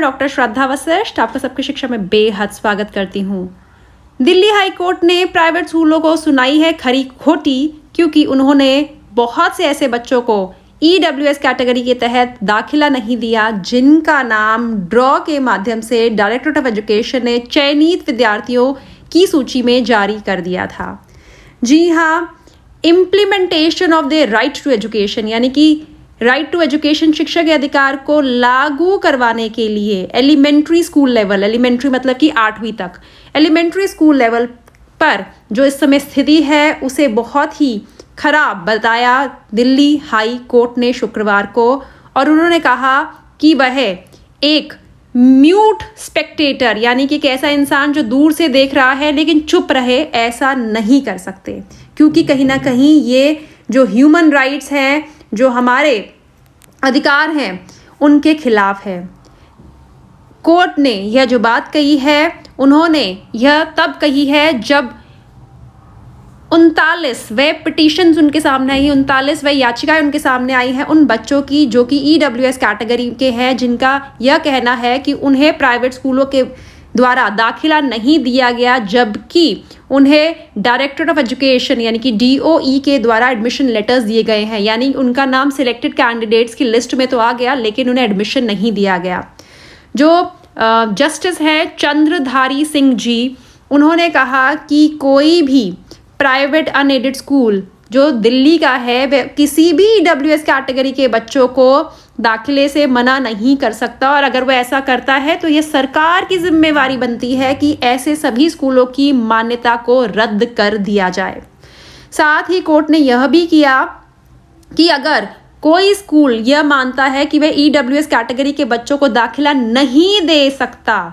मैं डॉक्टर श्रद्धा वशिष्ठ आपका सबकी शिक्षा में बेहद स्वागत करती हूँ। दिल्ली हाई कोर्ट ने प्राइवेट स्कूलों को सुनाई है खरी खोटी, क्योंकि उन्होंने बहुत से ऐसे बच्चों को EWS कैटेगरी के तहत दाखिला नहीं दिया जिनका नाम ड्रॉ के माध्यम से डायरेक्टरेट ऑफ एजुकेशन ने चयनित विद्यार्थियों की सूची में जारी कर दिया था। जी हाँ, implementation of the right to education यानी कि राइट टू एजुकेशन शिक्षा के अधिकार को लागू करवाने के लिए एलिमेंट्री स्कूल लेवल, एलिमेंट्री मतलब कि 8वीं तक, एलिमेंट्री स्कूल लेवल पर जो इस समय स्थिति है उसे बहुत ही खराब बताया दिल्ली हाई कोर्ट ने शुक्रवार को। और उन्होंने कहा कि वह एक म्यूट स्पेक्टेटर यानी कि एक ऐसा इंसान जो दूर से देख रहा है लेकिन चुप रहे, ऐसा नहीं कर सकते, क्योंकि कहीं ना कहीं ये जो ह्यूमन राइट्स हैं, जो हमारे अधिकार हैं, उनके खिलाफ है। कोर्ट ने यह जो बात कही है, उन्होंने यह तब कही है जब 39 पिटीशंस उनके सामने आई, 39 याचिकाएं उनके सामने आई हैं उन बच्चों की जो कि EWS कैटेगरी के हैं, जिनका यह कहना है कि उन्हें प्राइवेट स्कूलों के द्वारा दाखिला नहीं दिया गया, जबकि उन्हें डायरेक्टरेट ऑफ एजुकेशन यानी कि DOE के द्वारा एडमिशन लेटर्स दिए गए हैं। यानी उनका नाम सिलेक्टेड कैंडिडेट्स की लिस्ट में तो आ गया लेकिन उन्हें एडमिशन नहीं दिया गया। जो जस्टिस हैं चंद्रधारी सिंह जी, उन्होंने कहा कि कोई भी प्राइवेट अनएडेड स्कूल जो दिल्ली का है वह किसी भी EWS कैटेगरी के बच्चों को दाखिले से मना नहीं कर सकता, और अगर वो ऐसा करता है तो ये सरकार की जिम्मेवारी बनती है कि ऐसे सभी स्कूलों की मान्यता को रद्द कर दिया जाए। साथ ही कोर्ट ने यह भी किया कि अगर कोई स्कूल यह मानता है कि वह EWS कैटेगरी के बच्चों को दाखिला नहीं दे सकता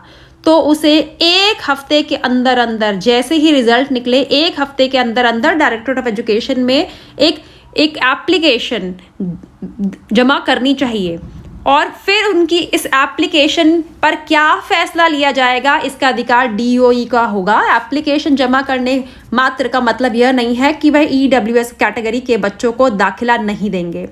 तो उसे 1 हफ्ते के अंदर अंदर, जैसे ही रिजल्ट निकले 1 हफ्ते के अंदर अंदर डायरेक्टरेट ऑफ एजुकेशन में एक एप्लीकेशन जमा करनी चाहिए, और फिर उनकी इस एप्लीकेशन पर क्या फैसला लिया जाएगा इसका अधिकार DOE का होगा। एप्लीकेशन जमा करने मात्र का मतलब यह नहीं है कि वह EWS कैटेगरी के बच्चों को दाखिला नहीं देंगे।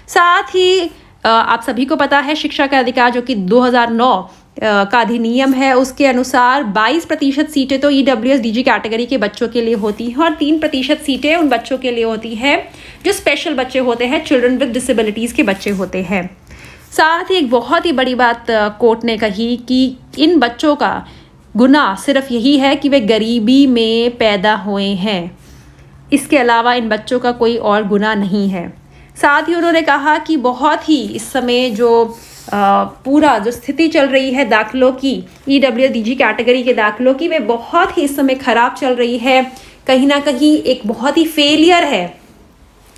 साथ ही आप सभी को पता है शिक्षा का अधिकार जो कि 2009 का अधिनियम है, उसके अनुसार 22% सीटें तो EWS DG कैटेगरी के बच्चों के लिए होती हैं और 3% सीटें उन बच्चों के लिए होती हैं जो स्पेशल बच्चे होते हैं, चिल्ड्रन विद डिसेबिलिटीज़ के बच्चे होते हैं। साथ ही एक बहुत ही बड़ी बात कोर्ट ने कही कि इन बच्चों का गुनाह सिर्फ यही है कि वे गरीबी में पैदा हुए हैं, इसके अलावा इन बच्चों का कोई और गुनाह नहीं है। साथ ही उन्होंने कहा कि बहुत ही इस समय जो पूरा जो स्थिति चल रही है दाखिलों की, EWS DG कैटेगरी के दाखिलों की, वे बहुत ही इस समय ख़राब चल रही है। कहीं ना कहीं एक बहुत ही फेलियर है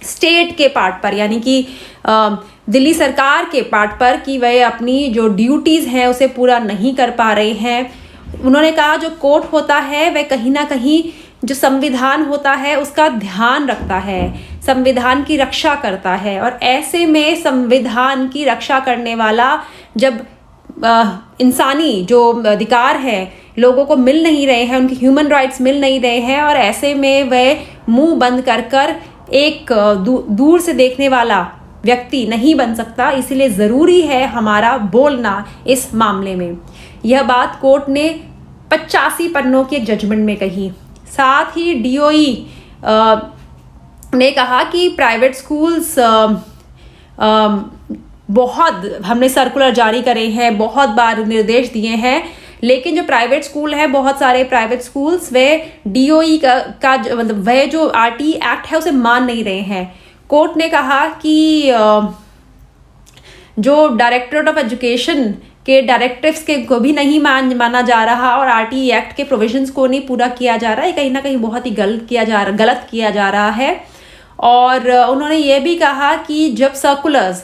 स्टेट के पार्ट पर, यानी कि दिल्ली सरकार के पार्ट पर, कि वह अपनी जो ड्यूटीज़ हैं उसे पूरा नहीं कर पा रहे हैं। उन्होंने कहा जो कोर्ट होता है वह कहीं ना कहीं जो संविधान होता है उसका ध्यान रखता है, संविधान की रक्षा करता है, और ऐसे में संविधान की रक्षा करने वाला जब इंसानी जो अधिकार है लोगों को मिल नहीं रहे हैं, उनकी ह्यूमन राइट्स मिल नहीं रहे हैं, और ऐसे में वह मुंह बंद कर एक दूर से देखने वाला व्यक्ति नहीं बन सकता। इसलिए ज़रूरी है हमारा बोलना इस मामले में। यह बात कोर्ट ने 85 पन्नों के एक जजमेंट में कही। साथ ही DOE ने कहा कि प्राइवेट स्कूल्स बहुत, हमने सर्कुलर जारी करे हैं, बहुत बार निर्देश दिए हैं, लेकिन जो प्राइवेट स्कूल है, बहुत सारे प्राइवेट स्कूल्स वे DOE का मतलब वह जो RT एक्ट है उसे मान नहीं रहे हैं। कोर्ट ने कहा कि जो डायरेक्टरेट ऑफ एजुकेशन के डायरेक्टिव्स के को भी नहीं माना जा रहा और RT एक्ट के प्रोविजंस को नहीं पूरा किया जा रहा है, कहीं ना कहीं बहुत ही गलत किया जा रहा है। और उन्होंने ये भी कहा कि जब सर्कुलर्स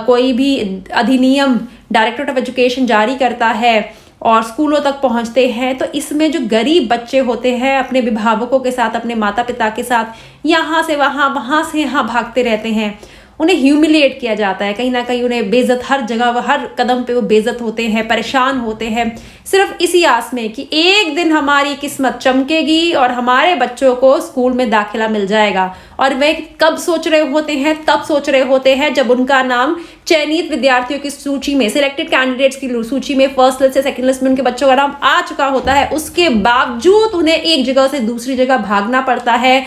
कोई भी अधिनियम डायरेक्टरेट ऑफ एजुकेशन जारी करता है और स्कूलों तक पहुंचते हैं तो इसमें जो गरीब बच्चे होते हैं अपने अभिभावकों के साथ, अपने माता पिता के साथ यहाँ से वहाँ, वहाँ से यहाँ भागते रहते हैं, उन्हें ह्यूमिलिएट किया जाता है, कहीं ना कहीं उन्हें बेइज्जत, हर जगह हर कदम पे वो बेइज्जत होते हैं, परेशान होते हैं, सिर्फ इसी आस में कि एक दिन हमारी किस्मत चमकेगी और हमारे बच्चों को स्कूल में दाखिला मिल जाएगा। और वे कब सोच रहे होते हैं? तब सोच रहे होते हैं जब उनका नाम चयनित विद्यार्थियों की सूची में, सिलेक्टेड कैंडिडेट्स की सूची में, फर्स्ट लिस्ट से सेकंड लिस्ट में उनके बच्चों का नाम आ चुका होता है। उसके बावजूद उन्हें एक जगह से दूसरी जगह भागना पड़ता है।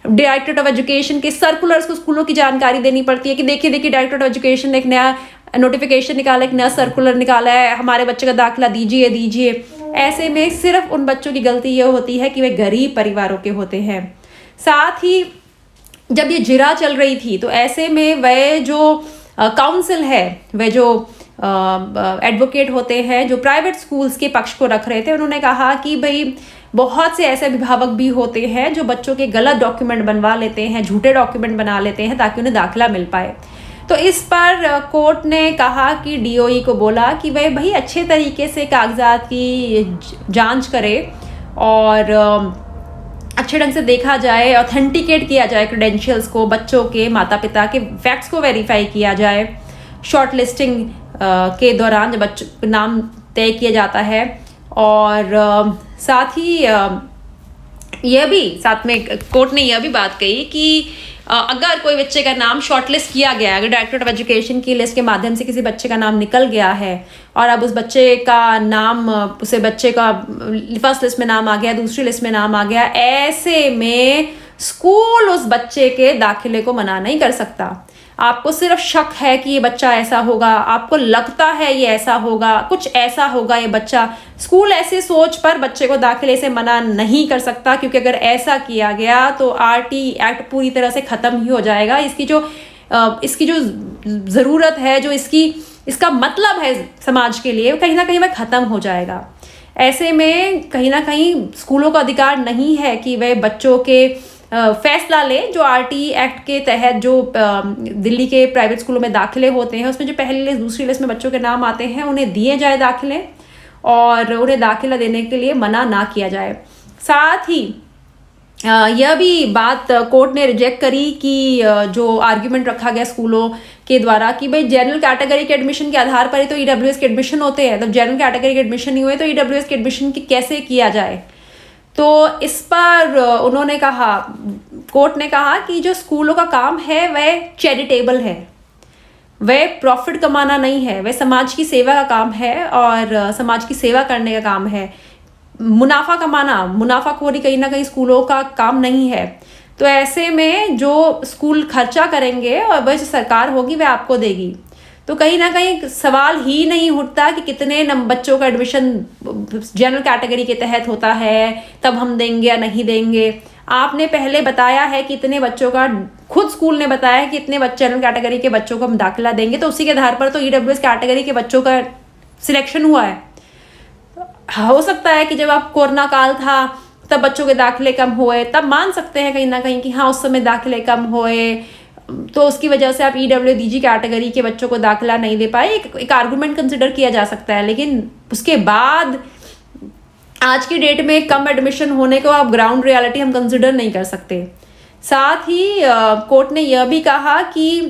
डायरेक्टरेट ऑफ एजुकेशन के सर्कुलर्स को स्कूलों की जानकारी देनी पड़ती है कि देखिए डायरेक्टरेट ऑफ एजुकेशन ने एक नया नोटिफिकेशन निकाला, एक नया सर्कुलर निकाला है, हमारे बच्चे का दाखिला दीजिए। ऐसे में सिर्फ उन बच्चों की गलती ये होती है कि वे गरीब परिवारों के होते हैं। साथ ही जब ये जिरा चल रही थी तो ऐसे में वह जो काउंसिल है, वह जो एडवोकेट होते हैं जो प्राइवेट स्कूल्स के पक्ष को रख रहे थे, उन्होंने कहा कि भाई बहुत से ऐसे अभिभावक भी होते हैं जो बच्चों के गलत डॉक्यूमेंट बनवा लेते हैं, झूठे डॉक्यूमेंट बना लेते हैं ताकि उन्हें दाखिला मिल पाए। तो इस पर कोर्ट ने कहा कि डीओई को बोला कि वह भाई अच्छे तरीके से कागजात की जांच करे और अच्छे ढंग से देखा जाए, ऑथेंटिकेट किया जाए क्रेडेंशियल्स को, बच्चों के, माता पिता के फैक्ट्स को वेरीफाई किया जाए शॉर्ट लिस्टिंग के दौरान जब बच्चों का नाम तय किया जाता है। और साथ ही यह भी साथ में कोर्ट ने यह भी बात कही कि अगर कोई बच्चे का नाम शॉर्टलिस्ट किया गया है, अगर डायरेक्टरेट ऑफ एजुकेशन की लिस्ट के माध्यम से किसी बच्चे का नाम निकल गया है और अब उस बच्चे का नाम, उसे बच्चे का फर्स्ट लिस्ट में नाम आ गया, दूसरी लिस्ट में नाम आ गया, ऐसे में स्कूल उस बच्चे के दाखिले को मना नहीं कर सकता। आपको सिर्फ शक है कि ये बच्चा ऐसा होगा, आपको लगता है ये ऐसा होगा, कुछ ऐसा होगा ये बच्चा, स्कूल ऐसे सोच पर बच्चे को दाखिले से मना नहीं कर सकता, क्योंकि अगर ऐसा किया गया तो आरटी एक्ट पूरी तरह से ख़त्म ही हो जाएगा। इसकी जो ज़रूरत है, जो इसका मतलब है समाज के लिए, कहीं ना कहीं वह ख़त्म हो जाएगा। ऐसे में कहीं ना कहीं स्कूलों का अधिकार नहीं है कि वह बच्चों के फैसला ले। जो आरटी एक्ट के तहत जो दिल्ली के प्राइवेट स्कूलों में दाखिले होते हैं, उसमें जो पहली लिस्ट दूसरी लिस्ट में बच्चों के नाम आते हैं, उन्हें दिए जाए दाखिले और उन्हें दाखिला देने के लिए मना ना किया जाए। साथ ही यह भी बात कोर्ट ने रिजेक्ट करी कि जो आर्ग्यूमेंट रखा गया स्कूलों के द्वारा कि भाई जनरल कैटेगरी के एडमिशन के आधार पर ही तो ईडब्ल्यूएस के एडमिशन होते हैं, जब जनरल कैटेगरी के एडमिशन नहीं हुए तो ईडब्ल्यूएस के एडमिशन कैसे किया जाए। तो इस पर उन्होंने कहा, कोर्ट ने कहा कि जो स्कूलों का काम है वह चैरिटेबल है, वह प्रॉफिट कमाना नहीं है, वह समाज की सेवा का काम है और समाज की सेवा करने का काम है। मुनाफा कमाना, मुनाफाखोरी कहीं ना कहीं स्कूलों का काम नहीं है। तो ऐसे में जो स्कूल खर्चा करेंगे और वह जो सरकार होगी वह आपको देगी। तो कहीं ना कहीं सवाल ही नहीं उठता कि कितने बच्चों का एडमिशन जनरल कैटेगरी के तहत होता है, तब हम देंगे या नहीं देंगे। आपने पहले बताया है कि इतने बच्चों का, खुद स्कूल ने बताया है कि इतने जनरल कैटेगरी के बच्चों को हम दाखिला देंगे, तो उसी के आधार पर तो ईडब्ल्यूएस कैटेगरी के बच्चों का सिलेक्शन हुआ है। हो सकता है कि जब आप कोरोना काल था तब बच्चों के दाखिले कम हुए, तब मान सकते हैं कहीं ना कहीं कि हाँ उस समय दाखिले कम हुए, तो उसकी वजह से आप ईडब्ल्यूडीजी कैटेगरी के बच्चों को दाखिला नहीं दे पाए, एक आर्गुमेंट कंसिडर किया जा सकता है। लेकिन उसके बाद आज की डेट में कम एडमिशन होने को आप ग्राउंड रियलिटी हम कंसिडर नहीं कर सकते। साथ ही कोर्ट ने यह भी कहा कि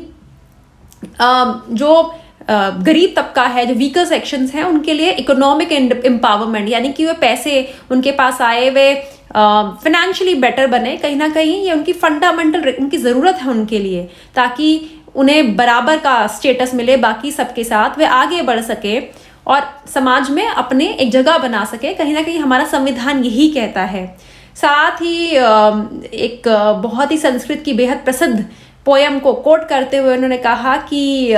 जो गरीब तबका है, जो वीकर सेक्शंस हैं, उनके लिए इकोनॉमिक एम्पावरमेंट, यानी कि वे पैसे उनके पास आए, वे फाइनेंशियली बेटर बने, कहीं ना कहीं ये उनकी फंडामेंटल उनकी ज़रूरत है उनके लिए, ताकि उन्हें बराबर का स्टेटस मिले बाकी सबके साथ, वे आगे बढ़ सके और समाज में अपने एक जगह बना सके। कहीं ना कहीं हमारा संविधान यही कहता है। साथ ही एक बहुत ही संस्कृत की बेहद प्रसिद्ध पोयम को कोट करते हुए उन्होंने कहा कि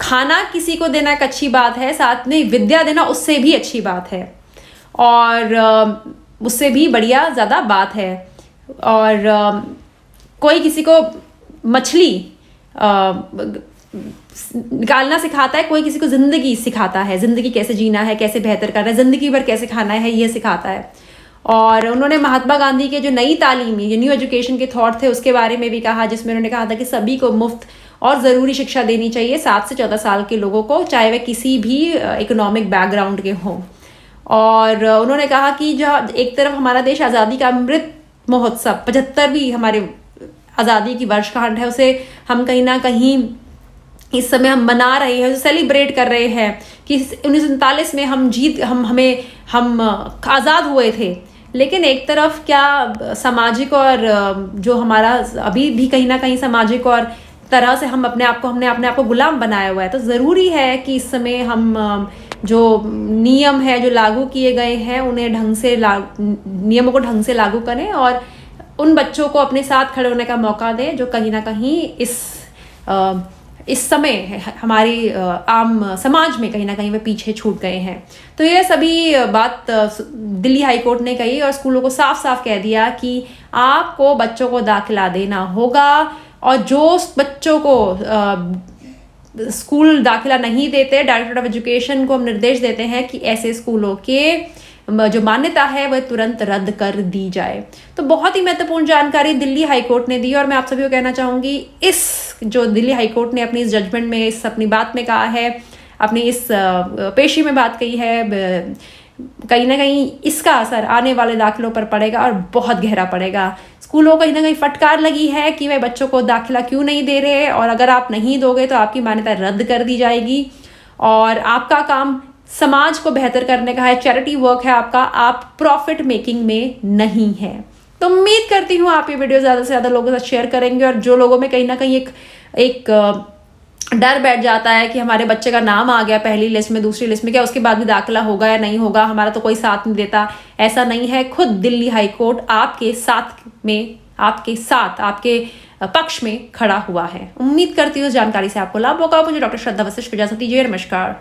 खाना किसी को देना एक अच्छी बात है, साथ में विद्या देना उससे भी अच्छी बात है और उससे भी बढ़िया ज़्यादा बात है। और कोई किसी को मछली निकालना सिखाता है, कोई किसी को ज़िंदगी सिखाता है, ज़िंदगी कैसे जीना है, कैसे बेहतर करना है, ज़िंदगी भर कैसे खाना है, ये सिखाता है। और उन्होंने महात्मा गांधी के जो नई तालीमी, ये न्यू एजुकेशन के थॉट थे, उसके बारे में भी कहा, जिसमें उन्होंने कहा था कि सभी को मुफ्त और ज़रूरी शिक्षा देनी चाहिए 7 से 14 साल के लोगों को, चाहे वे किसी भी इकोनॉमिक बैकग्राउंड के हों। और उन्होंने कहा कि जहाँ एक तरफ हमारा देश आज़ादी का अमृत महोत्सव 75वीं हमारे आज़ादी की वर्षगांठ है उसे हम कहीं ना कहीं इस समय हम मना रहे हैं, सेलिब्रेट कर रहे हैं कि 1947 में हम आज़ाद हुए थे। लेकिन एक तरफ क्या सामाजिक और जो हमारा अभी भी कहीं ना कहीं सामाजिक और तरह से हमने अपने आप को गुलाम बनाया हुआ है। तो ज़रूरी है कि इस समय हम जो नियम है जो लागू किए गए हैं उन्हें नियमों को ढंग से लागू करें और उन बच्चों को अपने साथ खड़े होने का मौका दें जो कहीं ना कहीं इस समय हमारी आम समाज में कहीं ना कहीं वे पीछे छूट गए हैं। तो ये सभी बात दिल्ली हाई कोर्ट ने कही और स्कूलों को साफ साफ कह दिया कि आपको बच्चों को दाखिला देना होगा और जो बच्चों को स्कूल दाखिला नहीं देते, डायरेक्टर ऑफ एजुकेशन को हम निर्देश देते हैं कि ऐसे स्कूलों के जो मान्यता है वह तुरंत रद्द कर दी जाए। तो बहुत ही महत्वपूर्ण जानकारी दिल्ली हाई कोर्ट ने दी और मैं आप सभी को कहना चाहूँगी इस जो दिल्ली हाई कोर्ट ने अपनी इस जजमेंट में इस अपनी बात में कहा है, अपनी इस पेशी में बात कही है, कहीं ना कहीं इसका असर आने वाले दाखिलों पर पड़ेगा और बहुत गहरा पड़ेगा। स्कूलों को कहीं ना कहीं फटकार लगी है कि वे बच्चों को दाखिला क्यों नहीं दे रहे और अगर आप नहीं दोगे तो आपकी मान्यता रद्द कर दी जाएगी और आपका काम समाज को बेहतर करने का है, चैरिटी वर्क है आपका, आप प्रॉफिट मेकिंग में नहीं है। तो उम्मीद करती हूँ आप ये वीडियो ज़्यादा से ज़्यादा लोगों के साथ शेयर करेंगे और जो लोगों में कहीं ना कहीं एक डर बैठ जाता है कि हमारे बच्चे का नाम आ गया पहली लिस्ट में, दूसरी लिस्ट में, क्या उसके बाद भी दाखिला होगा या नहीं होगा, हमारा तो कोई साथ नहीं देता, ऐसा नहीं है। खुद दिल्ली हाई कोर्ट आपके पक्ष में खड़ा हुआ है। उम्मीद करती हूँ जानकारी से आपको लाभ होगा। मुझे डॉक्टर श्रद्धा वशिष्ठ को इजाजत दीजिए। नमस्कार।